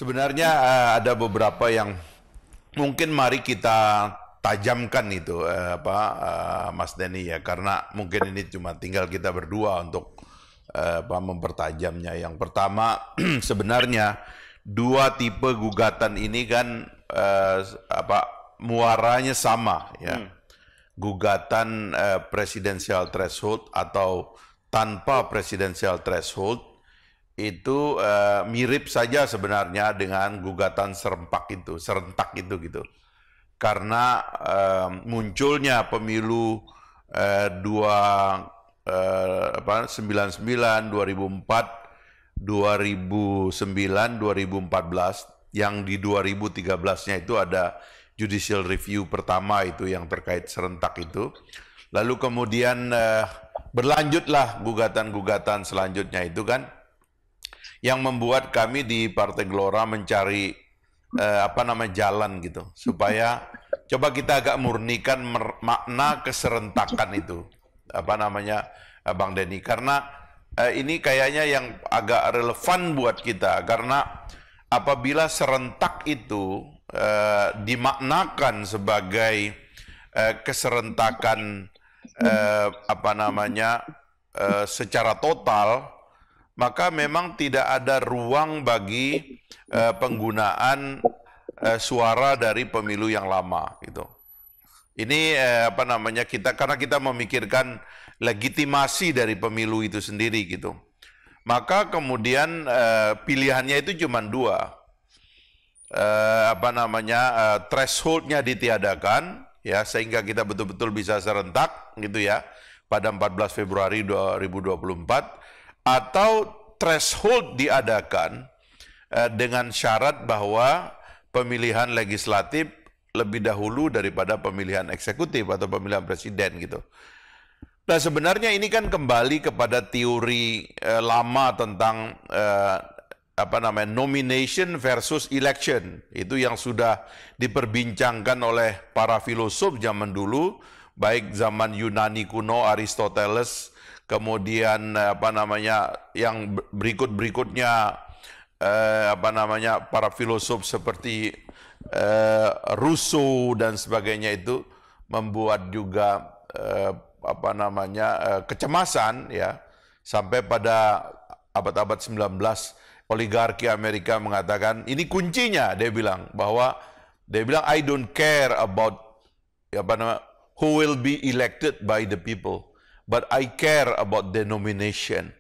Sebenarnya ada beberapa yang mungkin mari kita tajamkan itu Mas Denny ya, karena mungkin ini cuma tinggal kita berdua untuk mempertajamnya. Yang pertama sebenarnya dua tipe gugatan ini kan muaranya sama ya. Gugatan presidensial threshold atau tanpa presidensial threshold itu mirip saja sebenarnya dengan gugatan serentak itu gitu. Karena munculnya pemilu 99, 2004, 2009, 2014 yang di 2013-nya itu ada judicial review pertama itu yang terkait serentak itu. Lalu kemudian berlanjutlah gugatan-gugatan selanjutnya itu kan, yang membuat kami di Partai Gelora mencari jalan gitu supaya coba kita agak murnikan makna keserentakan itu Bang Denny, karena ini kayaknya yang agak relevan buat kita, karena apabila serentak itu dimaknakan sebagai keserentakan secara total, maka memang tidak ada ruang bagi penggunaan suara dari pemilu yang lama gitu. Ini karena kita memikirkan legitimasi dari pemilu itu sendiri gitu. Maka kemudian pilihannya itu cuma dua. Thresholdnya ditiadakan ya, sehingga kita betul-betul bisa serentak gitu ya pada 14 Februari 2024, atau threshold diadakan dengan syarat bahwa pemilihan legislatif lebih dahulu daripada pemilihan eksekutif atau pemilihan presiden gitu. Nah sebenarnya ini kan kembali kepada teori lama tentang nomination versus election, itu yang sudah diperbincangkan oleh para filosof zaman dulu, baik zaman Yunani kuno Aristoteles, kemudian yang berikutnya para filosof seperti Rousseau dan sebagainya, itu membuat juga kecemasan ya, sampai pada abad-abad 19 oligarki Amerika mengatakan ini kuncinya, dia bilang I don't care about who will be elected by the people, but I care about the nomination.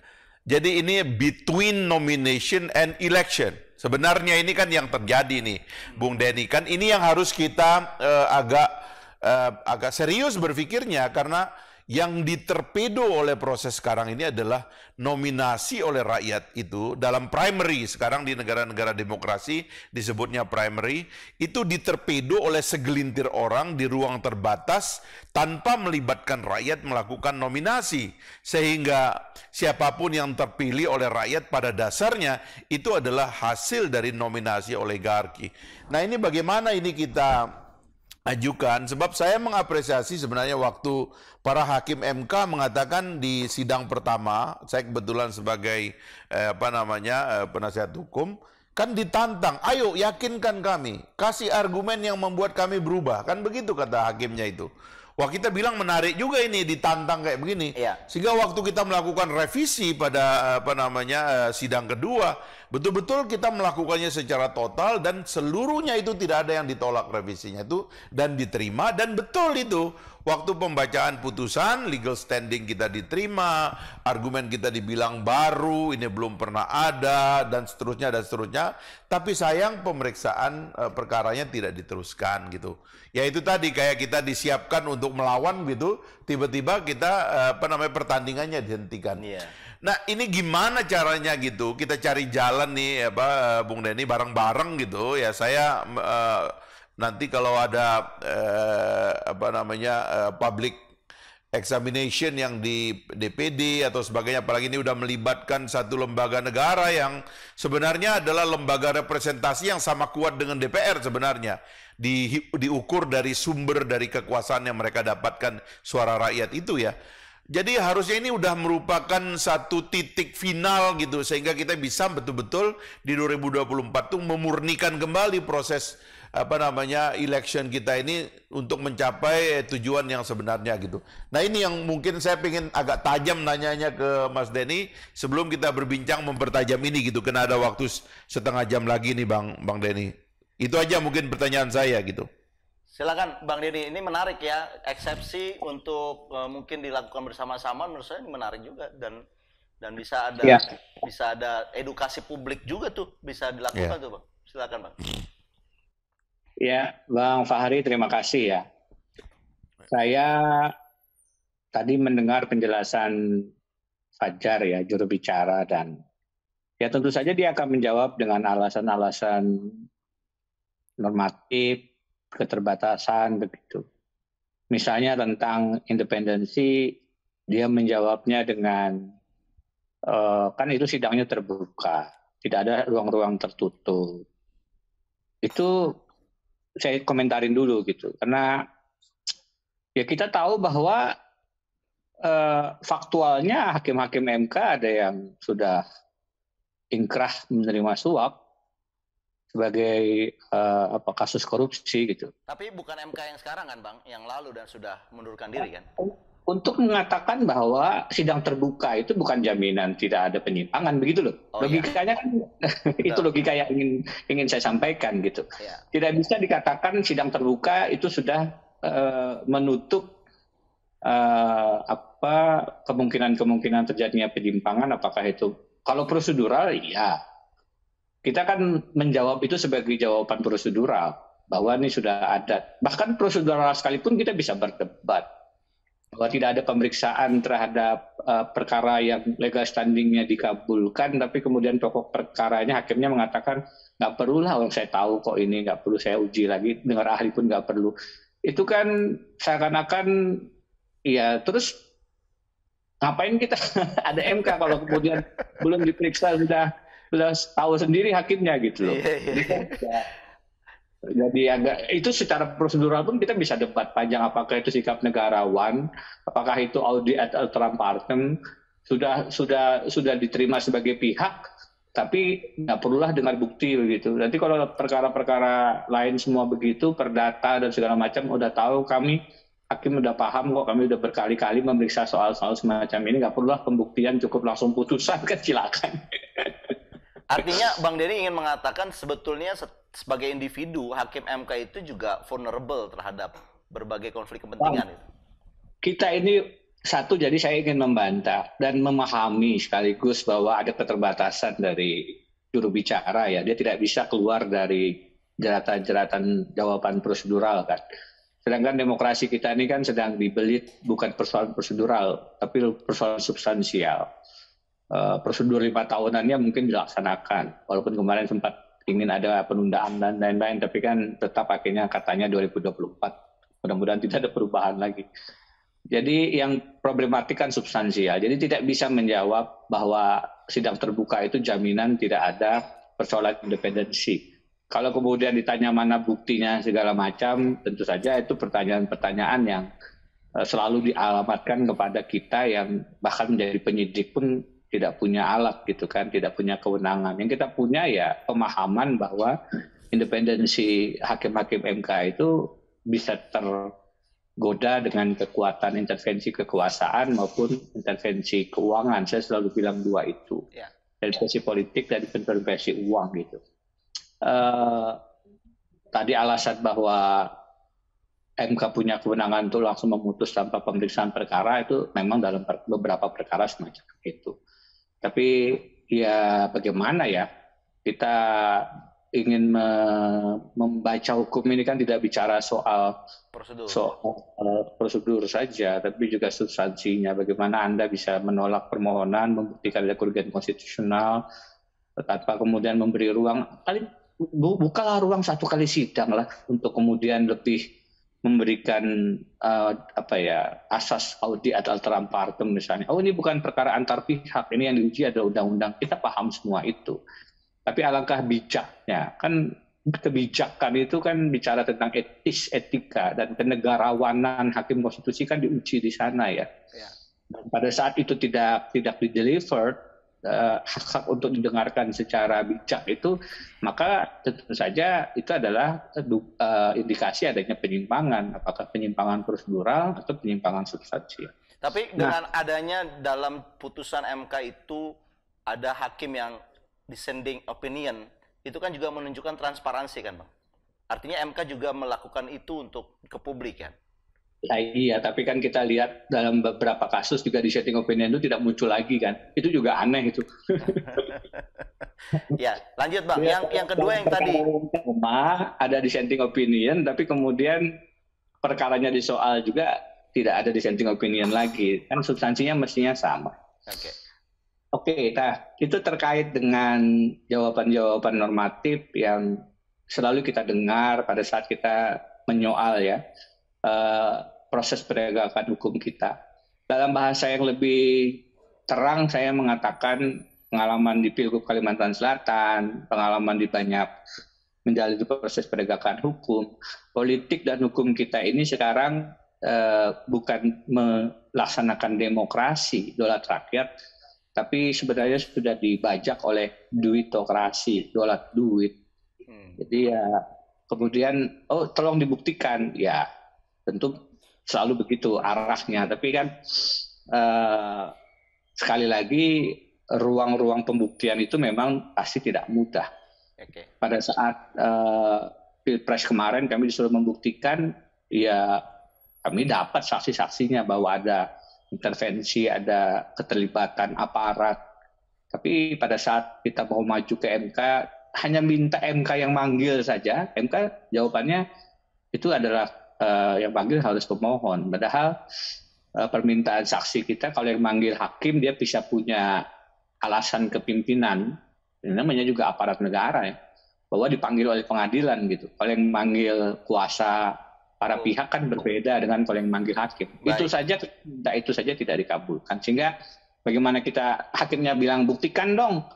Jadi ini between nomination and election. Sebenarnya ini kan yang terjadi nih, Bung Denny. Kan ini yang harus kita agak serius berpikirnya, karena yang diterpedo oleh proses sekarang ini adalah nominasi oleh rakyat itu dalam primary. Sekarang di negara-negara demokrasi disebutnya primary, itu diterpedo oleh segelintir orang di ruang terbatas tanpa melibatkan rakyat melakukan nominasi. Sehingga siapapun yang terpilih oleh rakyat pada dasarnya itu adalah hasil dari nominasi oligarki. Nah ini bagaimana ini kita ajukan, sebab saya mengapresiasi sebenarnya waktu para hakim MK mengatakan di sidang pertama, saya kebetulan sebagai penasihat hukum, kan ditantang, ayo yakinkan kami, kasih argumen yang membuat kami berubah, kan begitu kata hakimnya itu. Wah kita bilang menarik juga ini, ditantang kayak begini. Iya. Sehingga waktu kita melakukan revisi pada sidang kedua, betul-betul kita melakukannya secara total dan seluruhnya itu tidak ada yang ditolak revisinya itu, dan diterima. Dan betul itu, waktu pembacaan putusan, legal standing kita diterima, argumen kita dibilang baru, ini belum pernah ada, dan seterusnya dan seterusnya. Tapi sayang pemeriksaan perkaranya tidak diteruskan gitu. Ya itu tadi, kayak kita disiapkan untuk melawan gitu, tiba-tiba kita pertandingannya dihentikan. Yeah. Nah ini gimana caranya gitu, kita cari jalan nih Bung Denny, bareng-bareng gitu ya. Saya nanti kalau ada public examination yang di DPD atau sebagainya, apalagi ini udah melibatkan satu lembaga negara yang sebenarnya adalah lembaga representasi yang sama kuat dengan DPR sebenarnya, diukur dari sumber dari kekuasaan yang mereka dapatkan suara rakyat itu ya. Jadi harusnya ini udah merupakan satu titik final gitu sehingga kita bisa betul-betul di 2024 tuh memurnikan kembali proses election kita ini untuk mencapai tujuan yang sebenarnya gitu. Nah ini yang mungkin saya pengen agak tajam nanyanya ke Mas Denny sebelum kita berbincang mempertajam ini gitu. Karena ada waktu setengah jam lagi nih Bang Denny. Itu aja mungkin pertanyaan saya gitu. Silakan Bang Denny, ini menarik ya, eksepsi untuk mungkin dilakukan bersama-sama menurut saya ini menarik juga dan bisa ada edukasi publik juga tuh bisa dilakukan tuh Bang. Silakan Bang. Ya, Bang Fahri, terima kasih ya. Saya tadi mendengar penjelasan Fajar ya, juru bicara, dan ya tentu saja dia akan menjawab dengan alasan-alasan normatif, keterbatasan begitu. Misalnya tentang independensi, dia menjawabnya dengan kan itu sidangnya terbuka, tidak ada ruang-ruang tertutup. Itu saya komentarin dulu gitu, karena ya kita tahu bahwa faktualnya hakim-hakim MK ada yang sudah ingkrah menerima suap sebagai kasus korupsi gitu. Tapi bukan MK yang sekarang kan Bang, yang lalu dan sudah mundurkan diri kan? Untuk mengatakan bahwa sidang terbuka itu bukan jaminan tidak ada penyimpangan begitu loh. Logikanya kan itu logika yang ingin saya sampaikan gitu. Tidak bisa dikatakan sidang terbuka itu sudah menutup kemungkinan terjadinya penyimpangan. Apakah itu kalau prosedural iya. Kita kan menjawab itu sebagai jawaban prosedural, bahwa ini sudah ada. Bahkan prosedural sekalipun kita bisa berdebat, bahwa tidak ada pemeriksaan terhadap perkara yang legal standingnya dikabulkan, tapi kemudian pokok perkaranya hakimnya mengatakan, nggak perlu lah, saya tahu kok ini, nggak perlu saya uji lagi, dengar ahli pun nggak perlu. Itu kan seakan-akan, ya terus ngapain kita ada MK kalau kemudian belum diperiksa sudah tahu sendiri hakimnya gitu loh. Jadi agak itu secara prosedural pun kita bisa debat panjang, apakah itu sikap negarawan, apakah itu audi ad alteram partem, sudah diterima sebagai pihak, tapi nggak perlulah dengar bukti begitu. Nanti kalau perkara-perkara lain semua begitu, perdata dan segala macam udah tahu, kami hakim udah paham kok, kami udah berkali-kali memeriksa soal-soal semacam ini, nggak perlulah pembuktian, cukup langsung putusan kan, silakan. Artinya Bang Denny ingin mengatakan sebetulnya sebagai individu, hakim MK itu juga vulnerable terhadap berbagai konflik kepentingan. Kita ini satu, jadi saya ingin membantah dan memahami sekaligus bahwa ada keterbatasan dari juru bicara ya. Dia tidak bisa keluar dari jeratan-jeratan jawaban prosedural kan. Sedangkan demokrasi kita ini kan sedang dibelit bukan persoalan prosedural, tapi persoalan substansial. Prosedur 5 tahunannya mungkin dilaksanakan, walaupun kemarin sempat ingin ada penundaan dan lain-lain, tapi kan tetap akhirnya katanya 2024. Mudah-mudahan tidak ada perubahan lagi. Jadi yang problematik kan substansial. Jadi tidak bisa menjawab bahwa sidang terbuka itu jaminan tidak ada persoalan independensi. Kalau kemudian ditanya mana buktinya segala macam, tentu saja itu pertanyaan-pertanyaan yang selalu dialamatkan kepada kita yang bahkan menjadi penyidik pun tidak punya alat gitu kan, tidak punya kewenangan. Yang kita punya ya pemahaman bahwa independensi hakim-hakim MK itu bisa tergoda dengan kekuatan intervensi kekuasaan maupun intervensi keuangan. Saya selalu bilang dua itu. Intervensi politik dan intervensi uang gitu. Tadi alasan bahwa MK punya kewenangan untuk langsung memutus tanpa pemeriksaan perkara itu memang dalam beberapa perkara semacam itu. Tapi ya bagaimana ya, kita ingin membaca hukum ini kan tidak bicara soal prosedur saja, tapi juga substansinya. Bagaimana Anda bisa menolak permohonan, membuktikan ada kerugian konstitusional, tanpa kemudian memberi ruang. Bukalah ruang satu kali sidang lah untuk kemudian lebih memberikan asas audi ad alteram partem misalnya. Oh ini bukan perkara antar pihak, ini yang diuji adalah undang-undang. Kita paham semua itu. Tapi alangkah bijaknya, kan kebijakan itu kan bicara tentang etis, etika, dan kenegarawanan hakim konstitusi kan diuji di sana ya. Pada saat itu tidak di-deliver hak-hak untuk didengarkan secara bijak itu, maka tentu saja itu adalah indikasi adanya penyimpangan, apakah penyimpangan prosedural atau penyimpangan substansial. Tapi dengan adanya dalam putusan MK itu ada hakim yang dissenting opinion, itu kan juga menunjukkan transparansi kan, Bang? Artinya MK juga melakukan itu untuk ke publik kan? Ya, iya, tapi kan kita lihat dalam beberapa kasus juga dissenting opinion itu tidak muncul lagi kan. Itu juga aneh itu. Ya, lanjut Bang. Yang kedua yang tadi. Ada dissenting opinion, tapi kemudian perkaranya disoal juga tidak ada dissenting opinion lagi. Kan substansinya mestinya sama. Oke, nah itu terkait dengan jawaban-jawaban normatif yang selalu kita dengar pada saat kita menyoal ya. Proses penegakan hukum kita. Dalam bahasa yang lebih terang, saya mengatakan pengalaman di Pilgub Kalimantan Selatan, pengalaman di banyak menjalani proses penegakan hukum, politik dan hukum kita ini sekarang bukan melaksanakan demokrasi, dolat rakyat, tapi sebenarnya sudah dibajak oleh duitokrasi, dolat duit. Jadi ya kemudian, tolong dibuktikan, ya tentu selalu begitu arahnya, tapi kan sekali lagi ruang-ruang pembuktian itu memang pasti tidak mudah. Pada saat Pilpres kemarin kami disuruh membuktikan, ya kami dapat saksi-saksinya bahwa ada intervensi, ada keterlibatan aparat, tapi pada saat kita mau maju ke MK, hanya minta MK yang manggil saja, MK jawabannya itu adalah yang panggil harus pemohon. Padahal permintaan saksi kita, kalau yang manggil hakim dia bisa punya alasan kepimpinan. Ini namanya juga aparat negara ya, bahwa dipanggil oleh pengadilan gitu. Kalau yang manggil kuasa para pihak kan berbeda dengan kalau yang manggil hakim. Baik. Itu saja tidak dikabulkan. Sehingga bagaimana kita hakimnya bilang buktikan dong.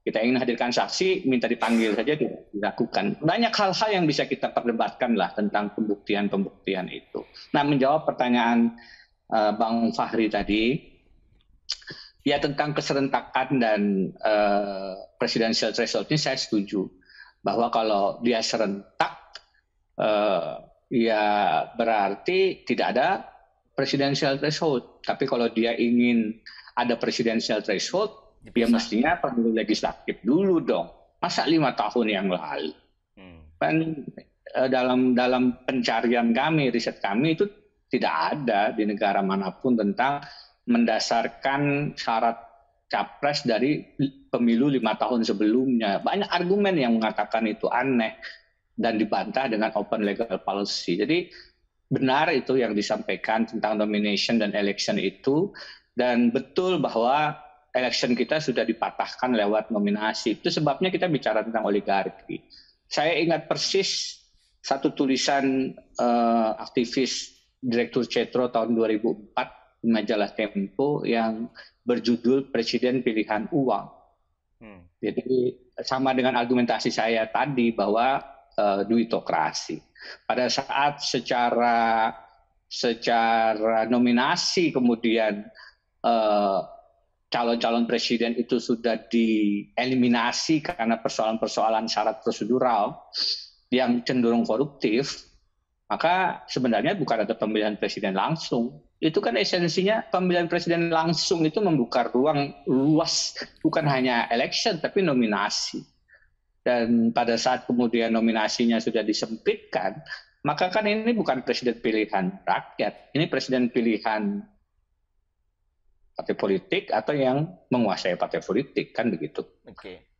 Kita ingin hadirkan saksi, minta dipanggil saja tidak dilakukan. Banyak hal-hal yang bisa kita perdebatkan lah tentang pembuktian-pembuktian itu. Nah, menjawab pertanyaan Bang Fahri tadi, ya tentang keserentakan dan presidential threshold ini saya setuju. Bahwa kalau dia serentak, ya berarti tidak ada presidential threshold. Tapi kalau dia ingin ada presidential threshold, ya mestinya pemilu legislatif dulu dong. Masa 5 tahun yang lalu? Kan dalam pencarian kami, riset kami itu tidak ada di negara manapun tentang mendasarkan syarat capres dari pemilu 5 tahun sebelumnya. Banyak argumen yang mengatakan itu aneh dan dibantah dengan open legal policy. Jadi benar itu yang disampaikan tentang nomination dan election itu, dan betul bahwa election kita sudah dipatahkan lewat nominasi. Itu sebabnya kita bicara tentang oligarki. Saya ingat persis satu tulisan aktivis Direktur Cetro tahun 2004 di majalah Tempo yang berjudul Presiden Pilihan Uang. Jadi sama dengan argumentasi saya tadi bahwa duitokrasi. Pada saat secara nominasi kemudian calon-calon presiden itu sudah dieliminasi karena persoalan-persoalan syarat prosedural yang cenderung koruptif, maka sebenarnya bukan ada pemilihan presiden langsung. Itu kan esensinya pemilihan presiden langsung itu membuka ruang luas, bukan hanya election tapi nominasi. Dan pada saat kemudian nominasinya sudah disempitkan, maka kan ini bukan presiden pilihan rakyat, ini presiden pilihan partai politik atau yang menguasai partai politik, kan begitu.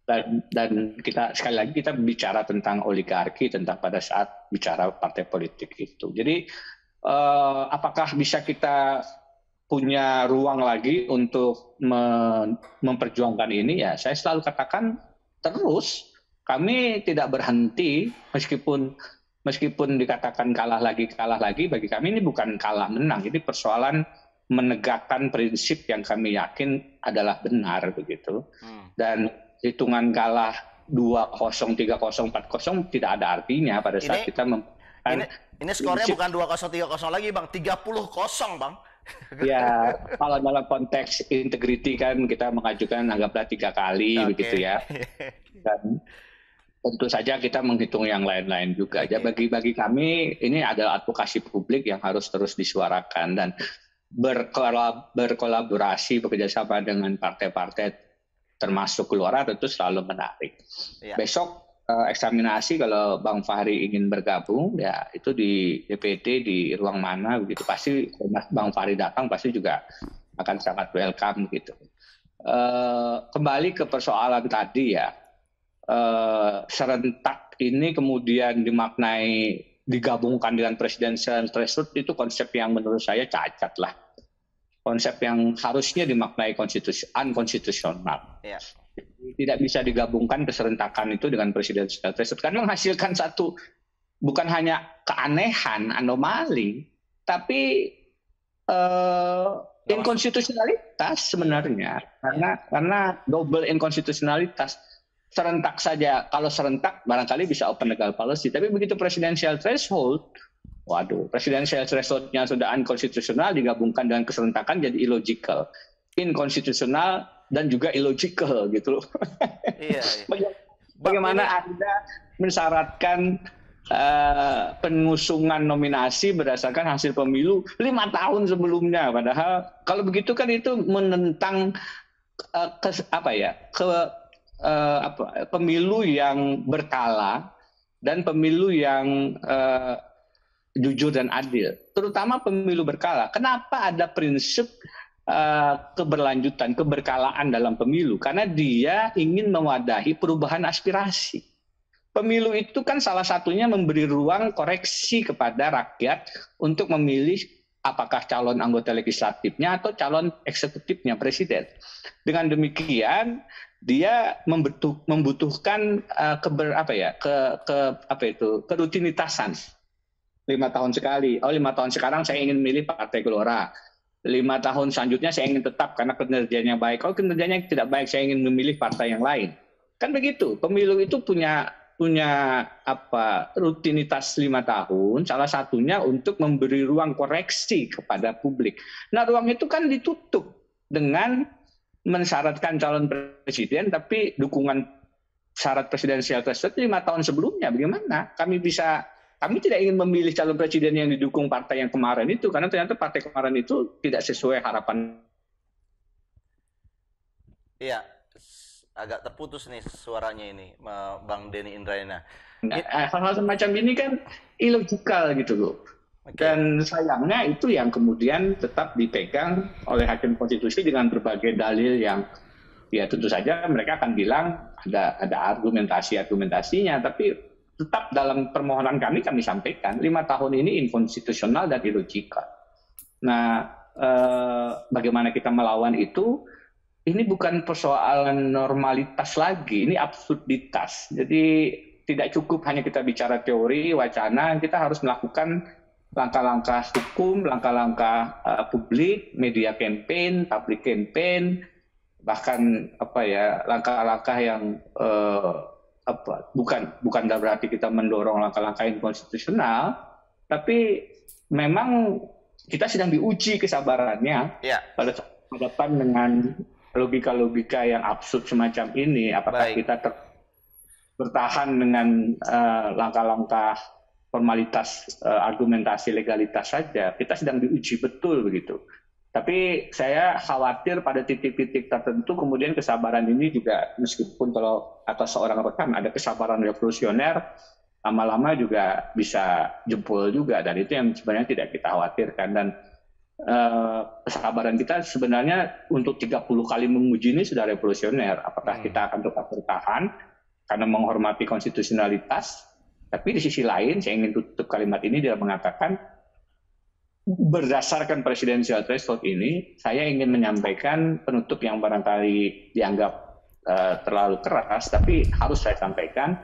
Dan kita sekali lagi kita bicara tentang oligarki, tentang pada saat bicara partai politik itu. Jadi apakah bisa kita punya ruang lagi untuk memperjuangkan ini? Ya, saya selalu katakan terus kami tidak berhenti meskipun dikatakan kalah lagi. Bagi kami ini bukan kalah menang, ini persoalan menegakkan prinsip yang kami yakin adalah benar begitu. Dan hitungan kalah 2-0, 3-0, 4-0 tidak ada artinya pada saat kita ini skornya bukan 2-0, 3-0 lagi, Bang. 30-0, Bang. Ya, kalau dalam konteks integriti kan kita mengajukan anggaplah 3 kali Oke. begitu ya. Dan tentu saja kita menghitung yang lain-lain juga. Ya, Oke. bagi kami ini adalah advokasi publik yang harus terus disuarakan dan berkolaborasi bekerjasama dengan partai-partai termasuk keluar tentu selalu menarik. Ya. Besok eksaminasi kalau Bang Fahri ingin bergabung ya itu di DPD di ruang mana begitu, pasti Bang Fahri datang pasti juga akan sangat welcome gitu. Kembali ke persoalan tadi ya, serentak ini kemudian dimaknai digabungkan dengan presidential threshold itu konsep yang menurut saya cacat lah. Konsep yang harusnya dimaknai unkonstitusional. Ya. Tidak bisa digabungkan keserentakan itu dengan presidential threshold karena menghasilkan satu bukan hanya keanehan, anomali, tapi inkonstitusionalitas sebenarnya karena double inkonstitusionalitas. Serentak saja, kalau serentak barangkali bisa open legal policy, tapi begitu presidential threshold, waduh, presidential threshold-nya sudah unkonstitusional digabungkan dengan keserentakan jadi illogical, inkonstitusional dan juga illogical gitu loh. Iya. Bagaimana Anda mensyaratkan pengusungan nominasi berdasarkan hasil pemilu 5 tahun sebelumnya, padahal kalau begitu kan itu menentang pemilu yang berkala dan pemilu yang jujur dan adil, terutama pemilu berkala. Kenapa ada prinsip keberlanjutan, keberkalaan dalam pemilu? Karena dia ingin mewadahi perubahan aspirasi. Pemilu itu kan salah satunya memberi ruang koreksi kepada rakyat untuk memilih apakah calon anggota legislatifnya atau calon eksekutifnya, presiden. Dengan demikian dia membutuhkan kerutinitasan. 5 tahun sekali. 5 tahun sekarang saya ingin milih Partai Gelora. 5 tahun selanjutnya saya ingin tetap karena kinerjanya baik. Kalau kinerjanya tidak baik, saya ingin memilih partai yang lain. Kan begitu. Pemilu itu punya rutinitas 5 tahun. Salah satunya untuk memberi ruang koreksi kepada publik. Nah, ruang itu kan ditutup dengan mensyaratkan calon presiden, tapi dukungan syarat presidensial threshold 5 tahun sebelumnya. Bagaimana? Kami tidak ingin memilih calon presiden yang didukung partai yang kemarin itu, karena ternyata partai kemarin itu tidak sesuai harapan. Iya, agak terputus nih suaranya ini, Bang Denny Indrayana. Hal-hal semacam ini kan illogical gitu loh. Okay. Dan sayangnya itu yang kemudian tetap dipegang oleh hakim konstitusi dengan berbagai dalil yang ya tentu saja mereka akan bilang ada argumentasinya, tapi tetap dalam permohonan kami sampaikan 5 tahun ini inkonstitusional dan illogical. Nah, bagaimana kita melawan itu? Ini bukan persoalan normalitas lagi, ini absurditas. Jadi tidak cukup hanya kita bicara teori, wacana, kita harus melakukan langkah-langkah hukum, langkah-langkah publik, media campaign, public campaign, bahkan langkah-langkah yang bukan berarti kita mendorong langkah-langkah inkonstitusional, tapi memang kita sedang diuji kesabarannya pada hadapan dengan logika-logika yang absurd semacam ini. Apakah kita bertahan dengan langkah-langkah formalitas argumentasi legalitas saja? Kita sedang diuji betul begitu. Tapi saya khawatir pada titik-titik tertentu kemudian kesabaran ini juga, meskipun kalau atas seorang rekan ada kesabaran revolusioner, lama-lama juga bisa jebol juga, dan itu yang sebenarnya tidak kita khawatirkan. Dan kesabaran kita sebenarnya untuk 30 kali menguji ini sudah revolusioner. Apakah kita akan tetap bertahan karena menghormati konstitusionalitas? Tapi di sisi lain saya ingin tutup kalimat ini dengan mengatakan, berdasarkan presidensial threshold ini, saya ingin menyampaikan penutup yang barangkali dianggap terlalu keras, tapi harus saya sampaikan,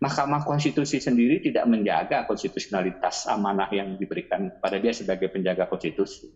Mahkamah Konstitusi sendiri tidak menjaga konstitusionalitas amanah yang diberikan pada dia sebagai penjaga konstitusi.